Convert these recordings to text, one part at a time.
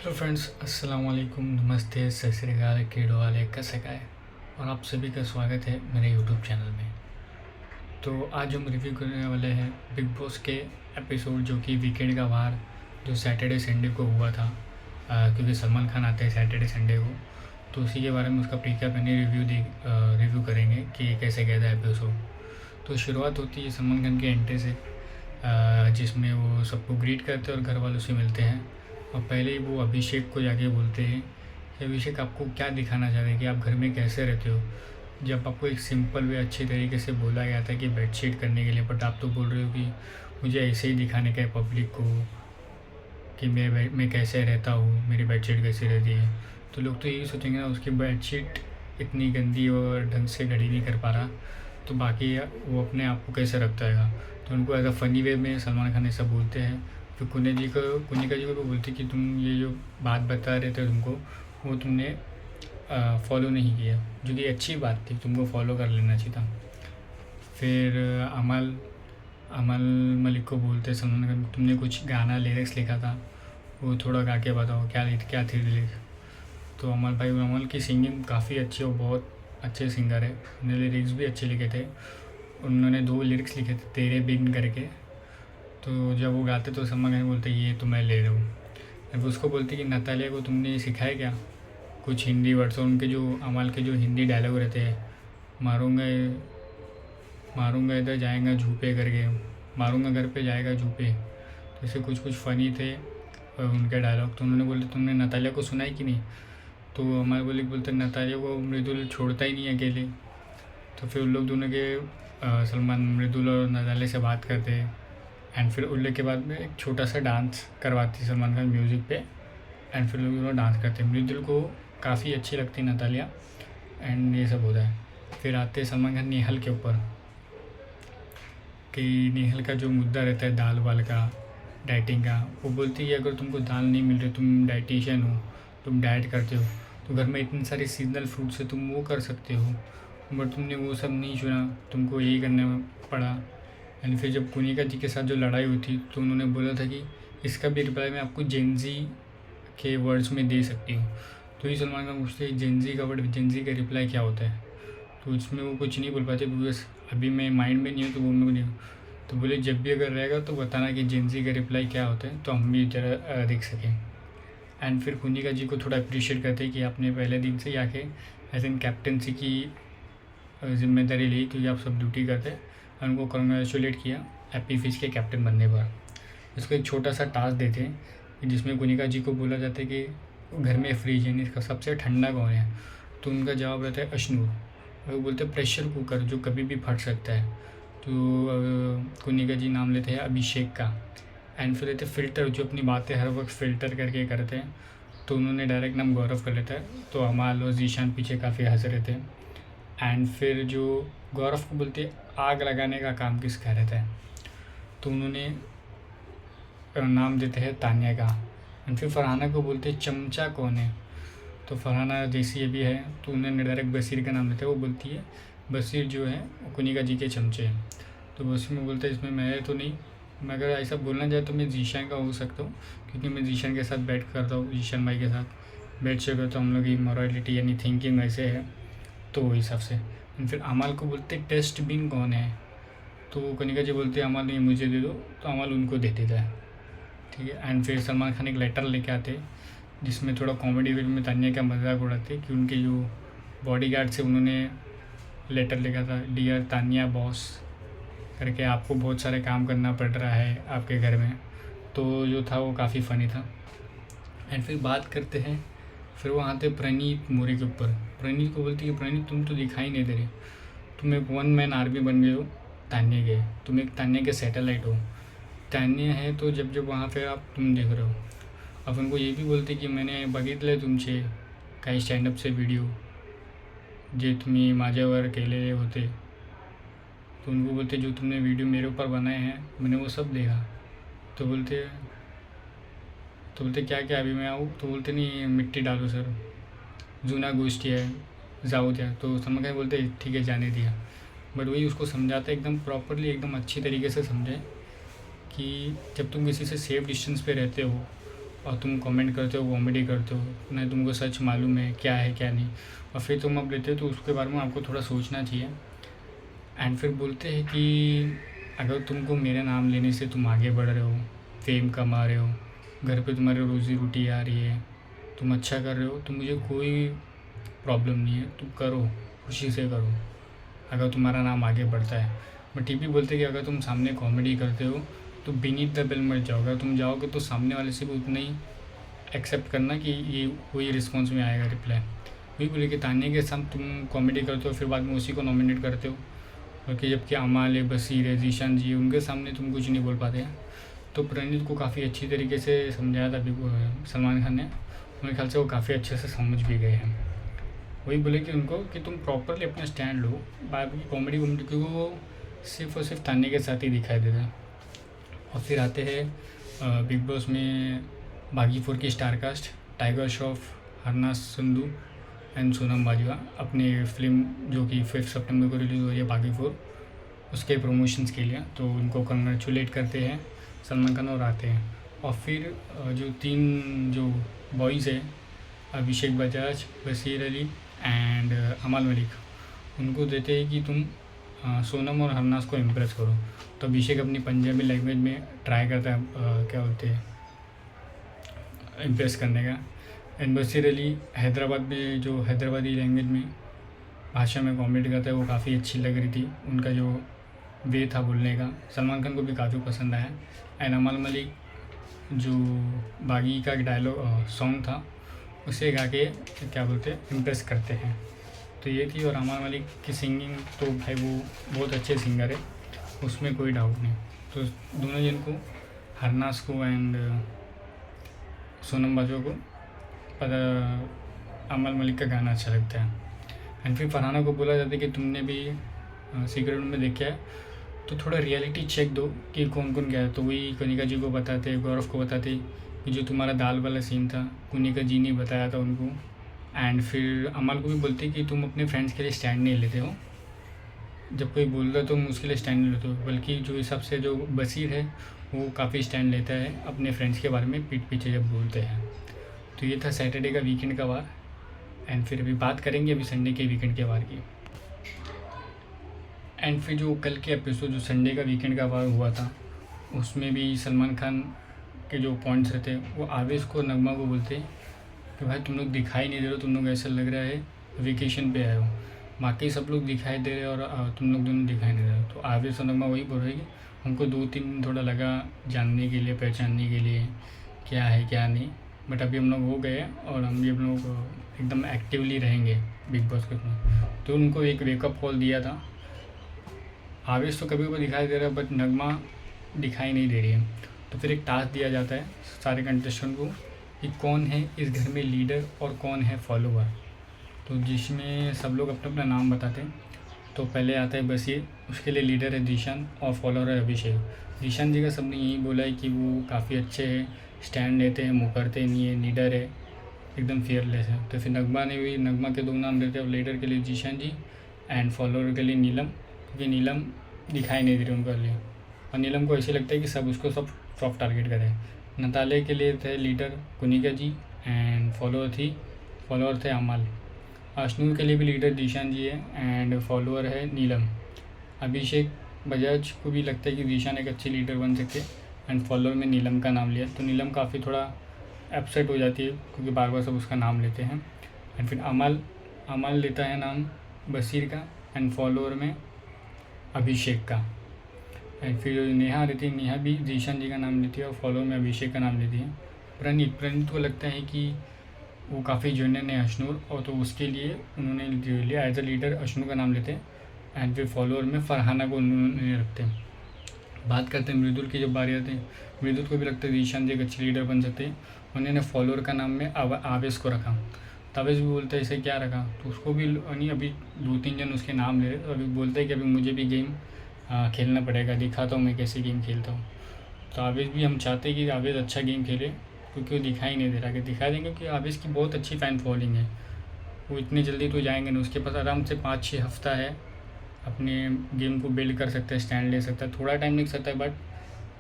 Hello friends, अस्सलाम वालेकुम, नमस्ते, सत श्री अकाल, केड़ो वाले कैसे का है। और आप सभी का स्वागत है मेरे यूट्यूब चैनल में। तो आज हम रिव्यू करने वाले हैं बिग बॉस के एपिसोड जो कि वीकेंड का वार जो सैटरडे संडे को हुआ था, क्योंकि सलमान खान आते हैं सैटरडे संडे को। तो उसी के बारे में उसका प्रीकैप यानी रिव्यू करेंगे कि कैसे गया था एपिसोड। तो शुरुआत होती है सलमान खान के एंट्री से, जिसमें वो सबको ग्रीट करते हैं और घर वालों से मिलते हैं। और पहले ही वो अभिषेक को जाके बोलते हैं कि अभिषेक आपको क्या दिखाना चाहते हैं कि आप घर में कैसे रहते हो, जब आपको एक सिंपल वे अच्छी तरीके से बोला गया था कि बेडशीट करने के लिए, बट आप तो बोल रहे हो कि मुझे ऐसे ही दिखाने का है पब्लिक को कि मैं कैसे रहता हूँ, मेरी बेडशीट कैसी रहती है। तो लोग तो यही सोचेंगे ना, उसकी बेडशीट इतनी गंदी और ढंग से घड़ी नहीं कर पा रहा, तो बाकी वो अपने आप को कैसे रखता है। तो उनको एज अ फ़नी वे में सलमान खान ऐसा बोलते हैं। फिर कुनिका जी को भी बोलते कि तुम ये जो बात बता रहे थे तुमको, वो तुमने फॉलो नहीं किया, जो कि अच्छी बात थी, तुमको फॉलो कर लेना चाहिए था। फिर अमल अमल मलिक को बोलते सलमान खान, तुमने कुछ गाना लिरिक्स लिखा था, वो थोड़ा गा के बताओ क्या थी लिरिक्स। तो अमल की सिंगिंग काफ़ी अच्छी और बहुत अच्छे सिंगर है, उन्होंने लिरिक्स भी अच्छे लिखे थे। उन्होंने 2 लिरिक्स लिखे थे, तेरे बिन करके। तो जब वो गाते तो सलमान खान बोलते ये तो मैं ले रहा हूँ। अब उसको बोलते कि नतालिया को तुमने सिखाया क्या कुछ हिंदी वर्ड्स। और उनके जो अमल के जो हिंदी डायलॉग रहते हैं, मारूंगा मारूंगा इधर जाएगा झूपे करके, मारूंगा घर पे जाएगा झूपे, तो ऐसे कुछ कुछ फ़नी थे उनके डायलॉग। तो उन्होंने बोले तुमने नतालिया को सुना है कि नहीं। तो हमारे बोलते नतालिया को मृदुल छोड़ता ही नहीं अकेले। तो फिर उन लोग दोनों के सलमान मृदुल और नतालिया से बात करते हैं। एंड फिर उल्ले के बाद में एक छोटा सा डांस करवाती सलमान खान म्यूज़िक पे। एंड फिर लोग दोनों डांस करते हैं, मृदुल को काफ़ी अच्छी लगती नतालिया। एंड ये सब होता है। फिर आते सलमान खान नेहल के ऊपर कि नेहल का जो मुद्दा रहता है दाल वाल का, डाइटिंग का। वो बोलती है अगर तुमको दाल नहीं मिल रही, तुम डाइटिशियन हो, तुम डाइट करते हो, तो घर में इतने सारे सीजनल फ्रूट्स है, तुम वो कर सकते हो, बट तुमने वो सब नहीं चुना, तुमको यही करने पड़ा। एंड फिर जब कुनिका जी के साथ जो लड़ाई हुई थी, तो उन्होंने बोला था कि इसका भी रिप्लाई मैं आपको जेनजी के वर्ड्स में दे सकती हूँ। तो ये सलमान खान पूछते हैं जेनजी का वर्ड, जेनजी का रिप्लाई क्या होता है। तो उसमें वो कुछ नहीं बोल पाते, बिकॉज अभी मैं माइंड में नहीं हूँ, तो वो मेरे को नहीं। तो बोले जब भी अगर रहेगा तो बताना कि जेनजी का रिप्लाई क्या होता है, तो हम भी ज़रा देख सकें। एंड फिर कुनिका जी को थोड़ा अप्रिशिएट करते हैं कि आपने पहले दिन से ही आके एज एन कैप्टनसी की जिम्मेदारी ली, क्योंकि आप सब ड्यूटी करते हैं। उनको कॉन्ग्रेचुलेट किया हैप्पी फिश के कैप्टन बनने पर। इसको एक छोटा सा टास्क देते हैं जिसमें कुनिका जी को बोला जाता है कि घर में फ्रिज यानी इसका सबसे ठंडा कौन है। तो उनका जवाब रहता है अशनूर। वो बोलते हैं प्रेशर कुकर जो कभी भी फट सकता है। तो कुनिका जी नाम लेते हैं अभिषेक का। एंड फिर लेते फ़िल्टर जो अपनी बातें हर वक्त फ़िल्टर करके करते हैं, तो उन्होंने डायरेक्ट नाम गौरव कर लेता है। तो अमाल और जीशान पीछे काफ़ी हंस रहे थे। एंड फिर जो गौरव को बोलते आग लगाने का काम किसका रहता है, तो उन्होंने नाम देते हैं तानिया का। एंड फिर फरहाना को बोलते हैं चमचा कौन है, तो फरहाना जैसी ये भी है, तो उन्होंने डायरेक्ट बशीर का नाम लेते हैं। वो बोलती है बशीर जो है कुनिका जी के चमचे हैं। तो बशीर में बोलते हैं इसमें मैं तो नहीं, मैं अगर ऐसा बोलना चाहे तो मैं जीशान का हो सकता हूँ, क्योंकि मैं जीशान के साथ बैठ करता हूँ, जीशान भाई के साथ बैठ से करता हूँ। हम लोग की मॉरलिटी यानी थिंकिंग ऐसे है, तो वो हिसाब से। फिर अमाल को बोलते टेस्ट बिन कौन है, तो कनिका जी बोलते हैं अमाल नहीं मुझे दे दो, तो अमाल उनको दे देता है। ठीक है। एंड फिर सलमान खान एक लेटर लेके आते जिसमें थोड़ा कॉमेडी वे में तानिया का मजाक उड़ाते कि उनके जो बॉडीगार्ड से उन्होंने लेटर लिखा था, डियर तानिया बॉस करके, आपको बहुत सारे काम करना पड़ रहा है आपके घर में। तो जो था वो काफ़ी फ़नी था। एंड फिर बात करते हैं, फिर वो आते प्रणीत मोरे के ऊपर। प्रणीत को बोलती है प्रणीत तुम तो दिखाई नहीं दे रहे, तुम एक 1 मैन आर्मी बन गए हो तान्या के, तुम एक तान्या के सैटेलाइट हो। तान्या है तो जब जब वहाँ पे आप तुम देख रहे हो। अब उनको ये भी बोलते की मैंने बघितलं तुमचे काही स्टँडअपचे व्हिडिओ जे तुम्ही माझ्यावर केलेले होते। तो उनको बोलते जो तुमने वीडियो मेरे ऊपर बनाए हैं मैंने वो सब देखा। तो बोलते क्या क्या अभी मैं आऊँ, तो बोलते नहीं मिट्टी डालो सर, जुना गोष्टी है जाओ द्या। तो सलमान खान बोलते ठीक है जाने दिया। बट वही उसको समझाते एकदम प्रॉपरली, एकदम अच्छी तरीके से समझाए कि जब तुम किसी से सेफ डिस्टेंस पे रहते हो और तुम कमेंट करते हो, कॉमेडी करते हो, नहीं तुमको सच मालूम है क्या है क्या नहीं, और फिर तुम अब लेते हो, तो उसके बारे में आपको थोड़ा सोचना चाहिए। एंड फिर बोलते हैं कि अगर तुमको मेरे नाम लेने से तुम आगे बढ़ रहे हो, फेम कमा रहे हो, घर पे तुम्हारी रोज़ी रोटी आ रही है, तुम अच्छा कर रहे हो, तो मुझे कोई प्रॉब्लम नहीं है, तुम करो, खुशी से करो, अगर तुम्हारा नाम आगे बढ़ता है। बट ये भी बोलते हैं कि अगर तुम सामने कॉमेडी करते हो तो बीनीथ द बेल मत जाओ, अगर तुम जाओगे तो सामने वाले से भी उतना ही एक्सेप्ट करना कि ये वही रिस्पॉन्स में आएगा, रिप्लाई वही बोले कि तान्या के साथ तुम कॉमेडी करते हो, फिर बाद में उसी को नॉमिनेट करते हो, और जबकि अमाल है, बसीर है, जीशान जी, उनके सामने तुम कुछ नहीं बोल पाते हैं। तो प्रणीत को काफ़ी अच्छी तरीके से समझाया था सलमान खान ने, मेरे ख्याल से वो काफ़ी अच्छे से समझ भी गए हैं। वही बोले कि उनको कि तुम प्रॉपरली अपना स्टैंड लो, बाकी कॉमेडी वॉमेडी, क्योंकि वो सिर्फ और सिर्फ तान्या के साथ ही दिखाई देता है। और फिर आते हैं बिग बॉस में बागी 4 की star cast, Tiger Shroff, Harnaaz Sandhu and Sonam Bajwa, अपनी फिल्म जो कि 5 सितंबर को रिलीज़ हो रही है बागी 4, उसके प्रमोशंस के लिए, तो उनको कंग्रेचुलेट करते हैं सलमान खान और आते हैं। और फिर जो 3 जो बॉयज़ है, अभिषेक बजाज, बशीर अली एंड अमाल मलिक, उनको देते हैं कि तुम सोनम और हरनाज को इम्प्रेस करो। तो अभिषेक अपनी पंजाबी लैंग्वेज में ट्राई करता है क्या बोलते हैं इम्प्रेस करने का, एंड बशीर अली हैदराबाद में जो हैदराबादी लैंग्वेज में भाषा में कॉमेडी करता है, वो काफ़ी अच्छी लग रही थी, उनका जो वे था बोलने का, सलमान खान को भी काफ़ी पसंद आया। एंड अमाल मलिक जो बागी का डायलॉग सॉन्ग था उसे गा के क्या बोलते हैं इम्प्रेस करते हैं। तो ये थी। और अमाल मलिक की सिंगिंग तो भाई वो बहुत अच्छे सिंगर है, उसमें कोई डाउट नहीं। तो दोनों जन को, हरनाज को एंड सोनम बाजवा को अमाल मलिक का गाना अच्छा लगता है। एंड फिर फरहाना को बोला जाता है कि तुमने भी सीक्रेट रूम में देखा है, तो थोड़ा रियलिटी चेक दो कि कौन कौन गया है। तो वही कनिका जी को बताते, गौरव को बताते कि जो तुम्हारा दाल वाला सीन था कनिका जी ने बताया था उनको। एंड फिर अमाल को भी बोलते कि तुम अपने फ्रेंड्स के लिए स्टैंड नहीं लेते हो, जब कोई बोल रहा है तो तुम उसके लिए स्टैंड नहीं लेते हो, बल्कि जो हिसाब से जो बसीर है वो काफ़ी स्टैंड लेता है अपने फ्रेंड्स के बारे में पीठ पीछे जब बोलते हैं। तो ये था सैटरडे का वीकेंड का वार। एंड फिर अभी बात करेंगे अभी संडे के वीकेंड के वार की। एंड फिर जो कल के एपिसोड जो संडे का वीकेंड का वार हुआ था, उसमें भी सलमान खान के जो पॉइंट्स रहते वो आवेश को, नगमा को बोलते कि भाई तुम लोग दिखाई नहीं दे रहे हो, तुम लोग ऐसा लग रहा है वेकेशन पे आए हो, बाकी सब लोग दिखाई दे रहे और तुम लोग दोनों दिखाई नहीं दे रहे हो। तो आवेश और नगमा वही बोल रहे कि हमको 2-3 दिन थोड़ा लगा जानने के लिए, पहचानने के लिए क्या है क्या नहीं, बट अभी हम लोग हो गए और हम भी हम लोग एकदम एक्टिवली रहेंगे बिग बॉस के में। तो उनको एक वेकअप कॉल दिया था। आवेश तो कभी कभी दिखाई दे रहा है बट नगमा दिखाई नहीं दे रही है। तो फिर एक टास्क दिया जाता है सारे कंटेस्टेंट को कि कौन है इस घर में लीडर और कौन है फॉलोवर। तो जिसमें सब लोग अपना अपना नाम बताते हैं। तो पहले आता है बसीर, उसके लिए लीडर है जीशान और फॉलोअर है अभिषेक। जीशान जी का सबने यही बोला है कि वो काफ़ी अच्छे हैं, स्टैंड लेते हैं, मुकरते नहीं है, लीडर है, एकदम फियरलेस है। तो फिर नगमा ने भी, नगमा के 2 नाम देते हैं, लीडर के लिए जीशान जी एंड फॉलोअर के लिए नीलम, क्योंकि नीलम दिखाई नहीं दे रही उनके लिए, और नीलम को ऐसे लगता है कि सब उसको सब सॉफ्ट टारगेट करे। नताले के लिए थे leader Kunika ji and follower थे अमाल। अश्नूर के लिए भी लीडर जीशान जी है एंड फॉलोअर है नीलम। अभिषेक बजाज को भी लगता है कि जीशान एक अच्छी लीडर बन सकते एंड फॉलोअर में नीलम का नाम लिया। तो नीलम काफ़ी थोड़ा अपसेट हो जाती है क्योंकि बार बार सब उसका नाम लेते हैं। एंड फिर अमाल लेता है नाम बसीर का एंड फॉलोअर में अभिषेक का। एंड फिर नेहा रहती है, नेहा भी जीशान जी का नाम लेती है और फॉलोअर में अभिषेक का नाम लेती है। प्रणीत को लगता है कि वो काफ़ी जेन्युइन है अश्नूर, और तो उसके लिए उन्होंने लिया एज अ लीडर अश्नूर का नाम लेते हैं। एंड फिर फॉलोअर में फरहाना को उन्होंने रखते हैं। बात करते हैं मृदुल की, जब बारी आती है मृदुल को भी लगता है जीशान जी एक अच्छी लीडर बन सकते हैं, उन्होंने फॉलोअर का नाम में आवेश को रखा। तवेश भी बोलता है इसे क्या रखा, तो उसको भी नहीं, अभी 2-3 जन उसके नाम ले रहे, तो अभी बोलते हैं कि अभी मुझे भी गेम खेलना पड़ेगा, दिखाता हूँ मैं कैसे गेम खेलता हूँ। तो आवेश भी, हम चाहते हैं कि आवेश अच्छा गेम खेले, क्योंकि वो दिखाई नहीं दे रहा, कि दिखा देंगे कि आवेश की बहुत अच्छी फ़ैन फॉलोइंग है, वो इतनी जल्दी तो जाएंगे नहीं, उसके पास आराम से 5-6 हफ्ता है, अपने गेम को बिल्ड कर सकता है, स्टैंड ले सकता है, थोड़ा टाइम लग सकता है, बट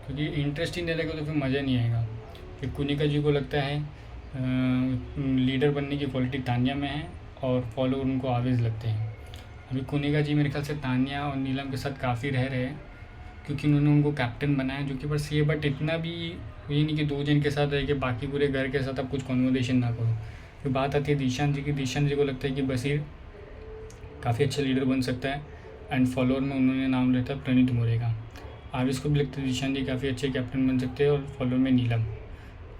क्योंकि इंटरेस्ट ही नहीं रहेगा तो फिर मज़ा नहीं आएगा। कि कुनिका जी को लगता है लीडर बनने की क्वालिटी तान्या में है और फॉलोअर उनको आवेज लगते हैं। अभी कुनिका जी मेरे ख्याल से तान्या और नीलम के साथ काफ़ी रह रहे हैं, क्योंकि उन्होंने उनको कैप्टन बनाया, जो कि बस ये, बट इतना भी ये नहीं कि 2 जन के साथ रह के बाकी पूरे घर के साथ आप कुछ कन्वर्सेशन ना करो। फिर बात आती है दीशान जी की। दीशान जी को लगता है कि बशीर काफ़ी अच्छा लीडर बन सकता है एंड फॉलोअर में उन्होंने नाम लेता है प्रणीत मोरे का। आवेश को भी लगता है दीशान जी काफ़ी अच्छे कैप्टन बन सकते हैं और फॉलोअर में नीलम।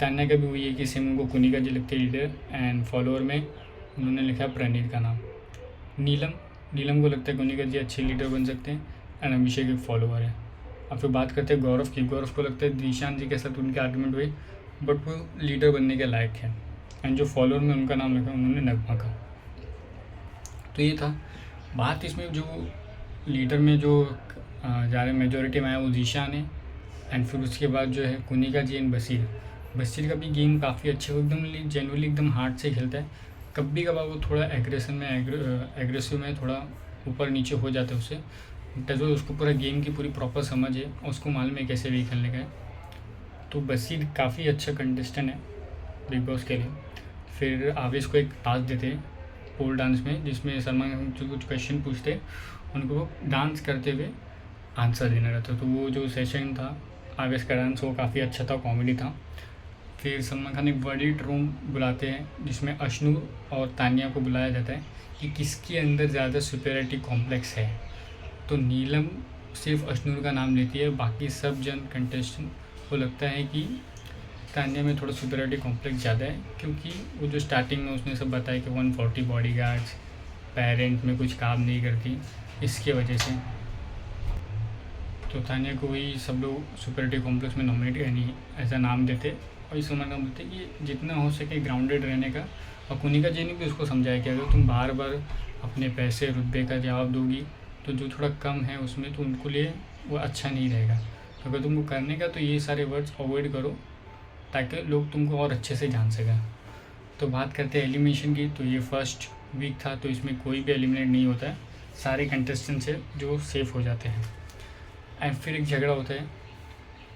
तान्या का भी वही है कि सेम उनको कुनिका जी लगते हैं लीडर एंड फॉलोअर में उन्होंने लिखा है प्रणीत का नाम। नीलम को लगता है कुनिका जी अच्छे लीडर बन सकते हैं एंड अभिषेक एक फॉलोअर है। अब फिर बात करते हैं गौरव की। गौरव को लगता है दीशान जी के साथ उनके आर्गूमेंट हुए बट वो लीडर बनने के लायक है एंड जो फॉलोअर में उनका नाम लिखा उन्होंने नगमा का। तो ये था बात। इसमें जो लीडर में जो ज़्यादा मेजोरिटी में आया वो दीशान है एंड फिर उसके बाद जो है कुनिका जी एंड बशीर का भी गेम काफ़ी अच्छे, वो एकदम जेनुअली एकदम हार्ड से खेलता है। कभी कभार वो थोड़ा एग्रेसिव में थोड़ा ऊपर नीचे हो जाता है उससे, जो उसको पूरा गेम की पूरी प्रॉपर समझ है, उसको मालूम है कैसे भी खेलने का है। तो बशीर काफ़ी अच्छा कंटेस्टेंट है बिग बॉस के लिए। फिर आवेश को एक टास्क देते हैं पोल डांस में, जिसमें सलमान खान जो कुछ क्वेश्चन पूछते उनको वो डांस करते हुए आंसर देना रहता। तो वो जो सेशन था आवेश का डांस वो काफ़ी अच्छा था, कॉमेडी था। फिर सलमान खान एक वर्डिट रूम बुलाते हैं जिसमें अश्नू और तान्या को बुलाया जाता है कि किसके अंदर ज़्यादा सुपेरियरिटी कॉम्प्लेक्स है। तो नीलम सिर्फ अश्नूर का नाम लेती है, बाकी सब जन कंटेस्टेंट को लगता है कि तान्या में थोड़ा सुपेरियरिटी कॉम्प्लेक्स ज़्यादा है, क्योंकि वो जो स्टार्टिंग में उसने सब बताया कि 140 बॉडीगार्ड्स, पेरेंट में कुछ काम नहीं करती, इसके वजह से तो तान्या को वही सब लोग सुपेरियरिटी कॉम्प्लेक्स में नॉमिनेट यानी ऐसा नाम देते। और इस समय नाम बोलते कि जितना हो सके ग्राउंडेड रहने का। और कुनिका जी ने भी उसको समझाया कि अगर तुम बार बार अपने पैसे रुतबे का जवाब दोगी तो जो थोड़ा कम है उसमें तो उनको लिए वो अच्छा नहीं रहेगा। तो अगर तुमको करने का तो ये सारे वर्ड्स अवॉइड करो ताकि लोग तुमको और अच्छे से जान सकें। तो बात करते हैं एलिमिनेशन की। तो ये फर्स्ट वीक था, तो इसमें कोई भी एलिमिनेट नहीं होता है, सारे कंटेस्टेंट्स है जो सेफ हो जाते हैं। एंड फिर एक झगड़ा होता है,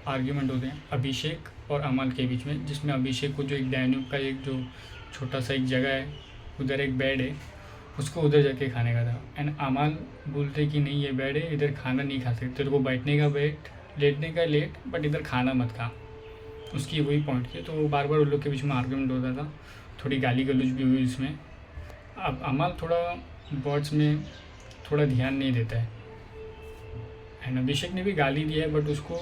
आर्ग्यूमेंट होते हैं अभिषेक और अमल के बीच में, जिसमें अभिषेक को जो एक डैन्यूब का एक जो छोटा सा एक जगह है, उधर एक बेड है, उसको उधर जाके खाने का था। एंड अमल बोलते कि नहीं ये बेड है, इधर खाना नहीं खा सकते, तेरे को बैठने का बेड, लेटने का लेट, बट इधर खाना मत खा। उसकी वही पॉइंट थी। तो बार बार उन लोग के बीच में आर्ग्यूमेंट होता था, थोड़ी गाली गलौज भी हुई इसमें। अब अमल थोड़ा वर्ड्स में थोड़ा ध्यान नहीं देता है एंड अभिषेक ने भी गाली दिया है, बट उसको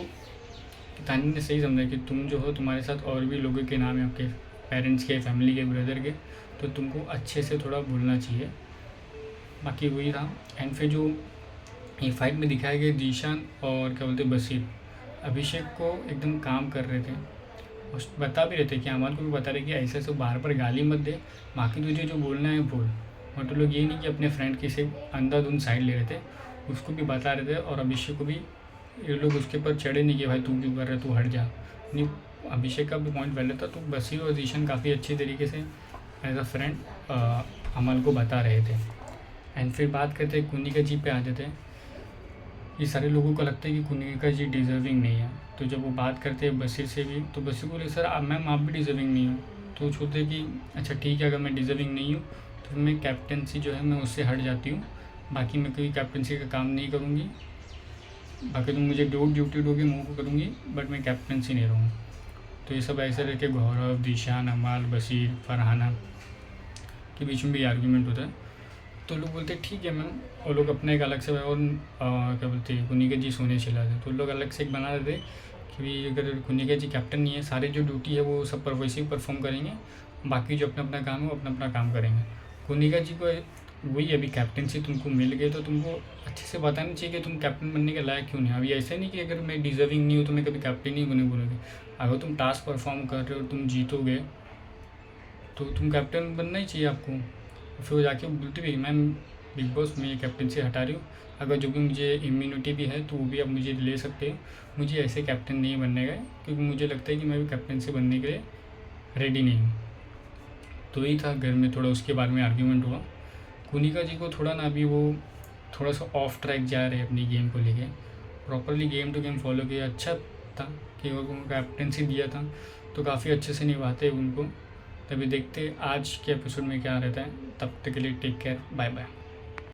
तान्या ने सही समझा कि तुम जो हो, तुम्हारे साथ और भी लोगों के नाम है, आपके पेरेंट्स के, फैमिली के, ब्रदर के, तो तुमको अच्छे से थोड़ा बोलना चाहिए। बाकी वही था। एंड फिर जो ये फाइट में दिखाया गया दीशान और क्या बोलते बशीर अभिषेक को एकदम काम कर रहे थे, और बता भी रहे थे कि अमल को भी बता रहे कि ऐसे ऐसे बार बार गाली मत दे, बाकी तुझे जो बोलना है बोल। बट तो लोग ये नहीं कि अपने फ्रेंड की से अंधाधुंध साइड ले रहे थे, उसको भी बता रहे थे। और अभिषेक को भी ये लोग उसके ऊपर चढ़े नहीं कि भाई तू क्यों कर रहा है, तू हट जा। नहीं, अभिषेक का भी पॉइंट वैलिड था। तो बशीर और दीशान काफ़ी अच्छी तरीके से एज अ फ्रेंड अमल को बता रहे थे। एंड फिर बात करते हैं कुनिका जी पे आ जाते हैं। ये सारे लोगों को लगता है कि कुनिका जी डिज़र्विंग नहीं है। तो जब वो बात करते हैं बशीर से भी, तो बशीर बोले सर मैम आप भी डिज़र्विंग नहीं हो। तो सोचते कि अच्छा ठीक है, अगर मैं डिज़र्विंग नहीं हूँ तो मैं कैप्टनसी जो है मैं उससे हट जाती हूँ, बाकी मैं कोई कैप्टनसी का काम नहीं करूँगी, बाकी तुम मुझे ड्यूटी दोगे मैं वो करूँगी, बट मैं कैप्टनसी नहीं रहूँगी। तो ये सब ऐसे रह के गौरव, दीशान, अमाल, बशीर, फरहाना के बीच में भी आर्ग्यूमेंट होता है। तो लोग बोलते ठीक है मैम, और लोग अपना एक अलग से और क्या बोलते हैं कुनिका जी सोने चिल्लाते, तो लोग अलग से एक बना देते कि अगर कुनिका जी कैप्टन नहीं है, सारे जो ड्यूटी है वो सब पर वैसे ही परफॉर्म करेंगे, बाकी जो अपना अपना काम है वो अपना अपना काम करेंगे। कुनिका जी को वही अभी कैप्टनसी तुमको मिल गई तो तुमको अच्छे से बताना चाहिए कि तुम कैप्टन बनने के लायक क्यों नहीं। अभी ऐसे नहीं कि अगर मैं डिजर्विंग नहीं हूँ तो मैं कभी कैप्टन नहीं बने बोलोगे। अगर तुम टास्क परफॉर्म कर रहे हो, तुम जीतोगे, तो तुम कैप्टन बनना ही चाहिए आपको। फिर वो जाके बोलती भी मैम बिग बॉस मैं कैप्टनसी हटा रही हूँ, अगर जो भी मुझे इम्यूनिटी भी है तो वो भी आप मुझे ले सकते हो, मुझे ऐसे कैप्टन नहीं बनने का, क्योंकि मुझे लगता है कि मैं भी कैप्टनसी बनने के लिए रेडी नहीं हूँ। तो यही था, घर में थोड़ा उसके बारे में आर्ग्यूमेंट हुआ। कुनिका जी को थोड़ा ना अभी वो थोड़ा सा ऑफ ट्रैक जा रहे हैं अपनी गेम को लेके, properly game to game follow किया। अच्छा था कि वो कैप्टनसी दिया था, तो काफ़ी अच्छे से निभाते हैं उनको। तभी देखते आज के एपिसोड में क्या रहता है। तब तक के लिए टेक केयर, बाय बाय।